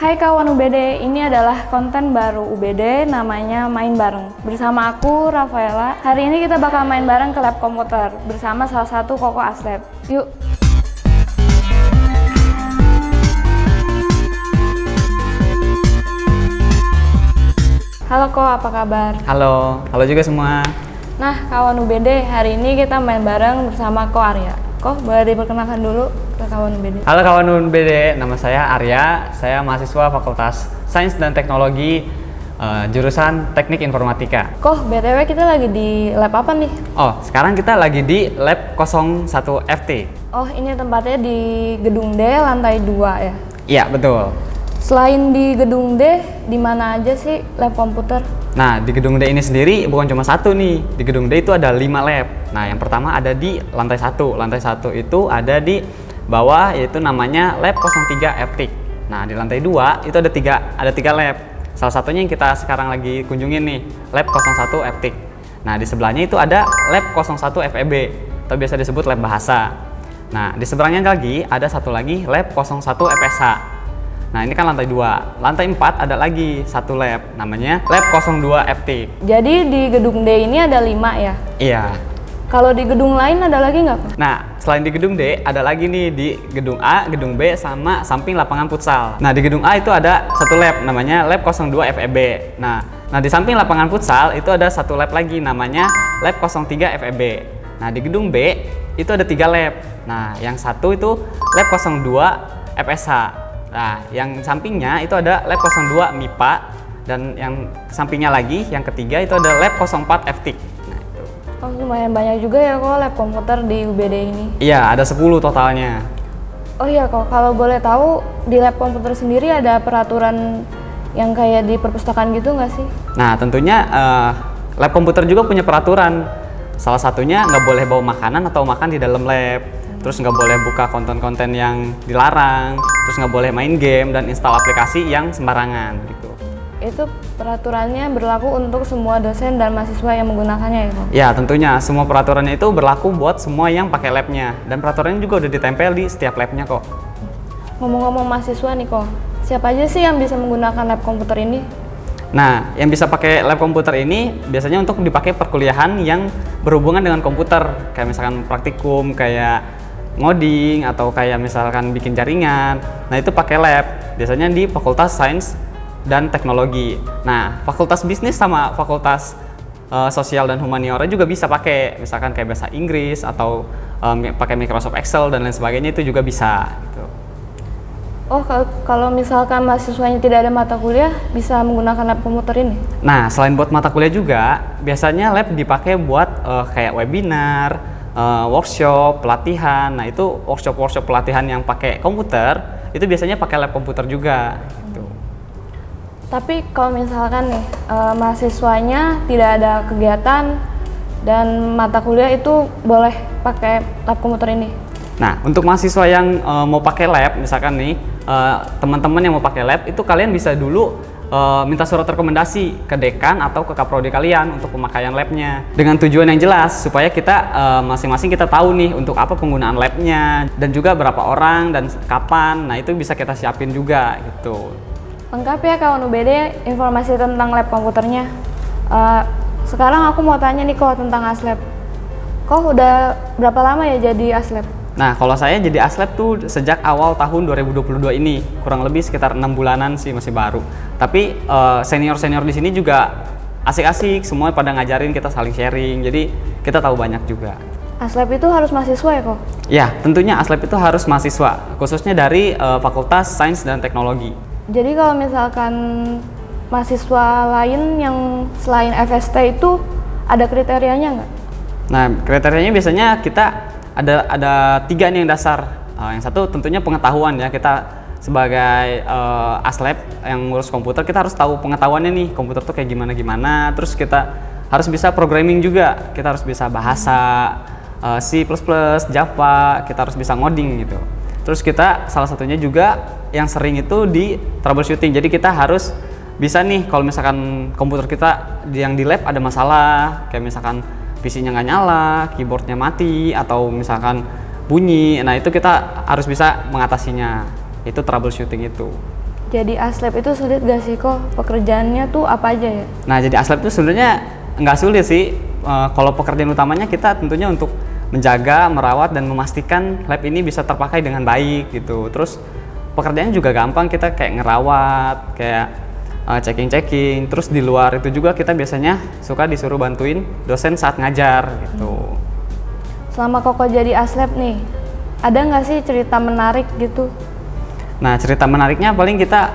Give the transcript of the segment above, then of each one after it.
Hai kawan UBD, ini adalah konten baru UBD namanya Main Bareng. Bersama aku, Rafaela. Hari ini kita bakal main bareng ke lab komputer bersama salah satu koko Aslab. Yuk! Halo Ko, apa kabar? Halo juga semua. Nah, kawan UBD, hari ini kita main bareng bersama Ko Arya. Ko, boleh diperkenalkan dulu ke kawan UBD? Halo kawan UBD, nama saya Arya. Saya mahasiswa Fakultas Sains dan Teknologi jurusan Teknik Informatika. Ko, BTW kita lagi di lab apa nih? Oh, sekarang kita lagi di Lab 01 FT. Oh, ini tempatnya di gedung D, lantai 2 ya? Iya, betul. Selain di gedung D, di mana aja sih lab komputer? Nah, di gedung D ini sendiri bukan cuma satu nih. Di gedung D itu ada 5 lab. Nah, yang pertama ada di lantai 1. Lantai 1 itu ada di bawah, yaitu namanya Lab 03 FT. Nah, di lantai 2 itu ada tiga lab. Salah satunya yang kita sekarang lagi kunjungin nih, Lab 01 FT. Nah, di sebelahnya itu ada Lab 01 FEB, atau biasa disebut lab bahasa. Nah, di seberangnya lagi ada satu lagi Lab 01 FSH. Nah, ini kan lantai 2. Lantai 4 ada lagi satu lab, namanya Lab 02 FT. Jadi di gedung D ini ada 5 ya? Iya. Kalau di gedung lain ada lagi nggak, Pak? Nah, selain di gedung D, ada lagi nih di gedung A, gedung B, sama samping lapangan futsal. Nah, di gedung A itu ada satu lab, namanya Lab 02 FEB. Nah, di samping lapangan futsal itu ada satu lab lagi, namanya Lab 03 FEB. Nah, di gedung B itu ada 3 lab. Nah, yang satu itu Lab 02 FSH. Nah, yang sampingnya itu ada Lab 02 MIPA, dan yang sampingnya lagi, yang ketiga itu ada Lab 04 FTIK. Nah, itu. Oh, lumayan banyak juga ya kok lab komputer di UBD ini. Iya, ada 10 totalnya. Oh iya kok, kalau boleh tahu di lab komputer sendiri ada peraturan yang kayak di perpustakaan gitu nggak sih? Nah, tentunya lab komputer juga punya peraturan. Salah satunya nggak boleh bawa makanan atau makan di dalam lab. Terus nggak boleh buka konten-konten yang dilarang, terus nggak boleh main game dan install aplikasi yang sembarangan gitu. Itu peraturannya berlaku untuk semua dosen dan mahasiswa yang menggunakannya ya Kok? Ya, tentunya semua peraturannya itu berlaku buat semua yang pakai labnya, dan peraturannya juga udah ditempel di setiap labnya kok. Ngomong-ngomong mahasiswa nih Kok, siapa aja sih yang bisa menggunakan lab komputer ini? Nah, yang bisa pakai lab komputer ini biasanya untuk dipakai perkuliahan yang berhubungan dengan komputer, kayak misalkan praktikum, kayak ngoding, atau kayak misalkan bikin jaringan. Nah, itu pakai lab, biasanya di Fakultas Sains dan Teknologi. Nah, Fakultas Bisnis sama Fakultas Sosial dan Humaniora juga bisa pakai, misalkan kayak bahasa Inggris atau pakai Microsoft Excel dan lain sebagainya, itu juga bisa gitu. Oh, kalau misalkan mahasiswanya tidak ada mata kuliah, bisa menggunakan lab komputer ini? Nah, selain buat mata kuliah juga, biasanya lab dipakai buat kayak webinar, workshop, pelatihan. Nah, itu workshop pelatihan yang pakai komputer, itu biasanya pakai lab komputer juga gitu. Tapi kalau misalkan nih, mahasiswanya tidak ada kegiatan dan mata kuliah, itu boleh pakai lab komputer ini? Nah, untuk mahasiswa yang mau pakai lab, misalkan nih, teman-teman yang mau pakai lab, itu kalian bisa dulu minta surat rekomendasi ke dekan atau ke kaprodi kalian untuk pemakaian labnya, dengan tujuan yang jelas supaya kita masing-masing kita tahu nih untuk apa penggunaan labnya, dan juga berapa orang dan kapan. Nah, itu bisa kita siapin juga gitu. Lengkap ya kawan UBD informasi tentang lab komputernya. Sekarang aku mau tanya nih Kok tentang Aslab. Kok udah berapa lama ya jadi Aslab? Nah, kalau saya jadi Aslab tuh sejak awal tahun 2022 ini, kurang lebih sekitar 6 bulanan sih, masih baru. Tapi senior-senior di sini juga asik-asik, semua pada ngajarin, kita saling sharing, jadi kita tahu banyak juga. Aslab itu harus mahasiswa ya Kok? Ya, tentunya Aslab itu harus mahasiswa, khususnya dari Fakultas Sains dan Teknologi. Jadi kalau misalkan mahasiswa lain yang selain FST itu ada kriterianya nggak? Nah, kriterianya biasanya kita ada 3 nih yang dasar. Yang satu tentunya pengetahuan ya, kita sebagai Aslab yang ngurus komputer, kita harus tahu pengetahuannya nih, komputer tuh kayak gimana. Terus kita harus bisa programming juga, kita harus bisa bahasa C++, Java, kita harus bisa ngoding gitu. Terus kita salah satunya juga yang sering itu di troubleshooting, jadi kita harus bisa nih kalau misalkan komputer kita yang di lab ada masalah, kayak misalkan PC-nya nggak nyala, keyboardnya mati, atau misalkan bunyi. Nah, itu kita harus bisa mengatasinya. Itu troubleshooting itu. Jadi aslep itu sulit gak sih kok? Pekerjaannya tuh apa aja ya? Nah, jadi aslep itu sebenarnya nggak sulit sih. Kalau pekerjaan utamanya kita tentunya untuk menjaga, merawat, dan memastikan lab ini bisa terpakai dengan baik gitu. Terus pekerjaannya juga gampang, kita kayak ngerawat, kayak checking. Terus di luar itu juga kita biasanya suka disuruh bantuin dosen saat ngajar gitu. Selama Koko jadi aslep nih, ada nggak sih cerita menarik gitu? Nah, cerita menariknya paling kita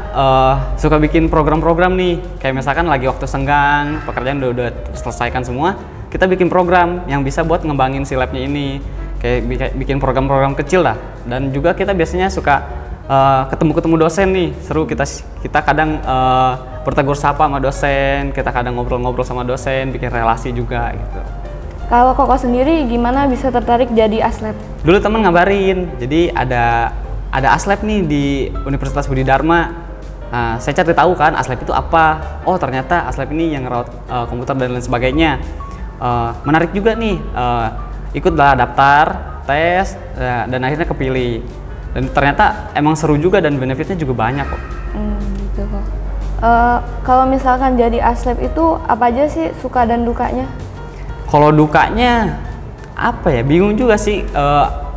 suka bikin program-program nih. Kayak misalkan lagi waktu senggang, pekerjaan udah selesaikan semua, kita bikin program yang bisa buat ngembangin si labnya ini. Kayak bikin program-program kecil lah. Dan juga kita biasanya suka ketemu-ketemu dosen nih. Seru, kita kadang bertegur sapa sama dosen, kita kadang ngobrol-ngobrol sama dosen, bikin relasi juga gitu. Kalau Koko sendiri gimana bisa tertarik jadi aslep? Dulu temen ngabarin, jadi ada aslep nih di Universitas Budi Dharma. Nah, saya cari tahu kan aslep itu apa. Oh, ternyata aslep ini yang ngerawat komputer dan lain sebagainya. Menarik juga nih, ikutlah daftar, tes, dan akhirnya kepilih. Dan ternyata emang seru juga dan benefitnya juga banyak kok. Gitu kok. Kalau misalkan jadi aslep itu apa aja sih suka dan dukanya? Kalau dukanya apa ya? Bingung juga sih.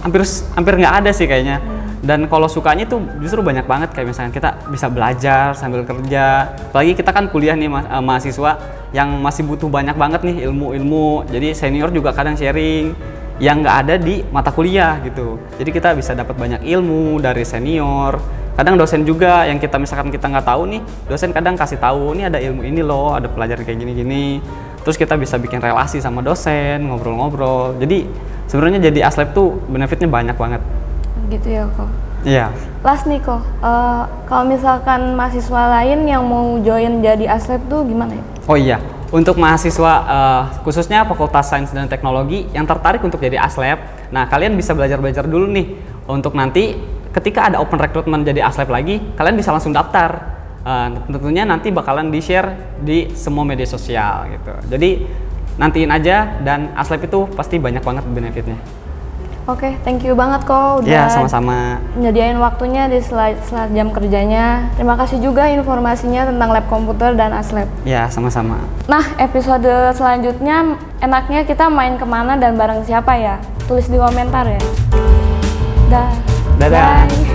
Hampir nggak ada sih kayaknya. Dan kalau sukanya tuh justru banyak banget, kayak misalkan kita bisa belajar sambil kerja. Apalagi kita kan kuliah nih mahasiswa yang masih butuh banyak banget nih ilmu-ilmu. Jadi senior juga kadang sharing yang nggak ada di mata kuliah gitu. Jadi kita bisa dapat banyak ilmu dari senior. Kadang dosen juga yang misalkan kita nggak tahu nih, dosen kadang kasih tahu, ini ada ilmu ini loh, ada pelajaran kayak gini-gini. Terus kita bisa bikin relasi sama dosen, ngobrol-ngobrol. Jadi sebenarnya jadi aslep tuh benefitnya banyak banget. Gitu ya kok. Iya. Last nih kok, kalau misalkan mahasiswa lain yang mau join jadi aslep tuh gimana ya? Oh iya, untuk mahasiswa khususnya Fakultas Sains dan Teknologi yang tertarik untuk jadi aslep, nah kalian bisa belajar dulu nih untuk nanti ketika ada open recruitment jadi aslep lagi, kalian bisa langsung daftar. Tentunya nanti bakalan di-share di semua media sosial gitu. Jadi nantiin aja, dan aslep itu pasti banyak banget benefitnya. Oke, thank you banget kok udah Ya, sama-sama. nyediain waktunya di sela jam kerjanya. Terima kasih juga informasinya tentang lab komputer dan aslep. Ya, sama-sama. Nah, episode selanjutnya enaknya kita main kemana dan bareng siapa ya? Tulis di komentar ya. Dadah. Bye.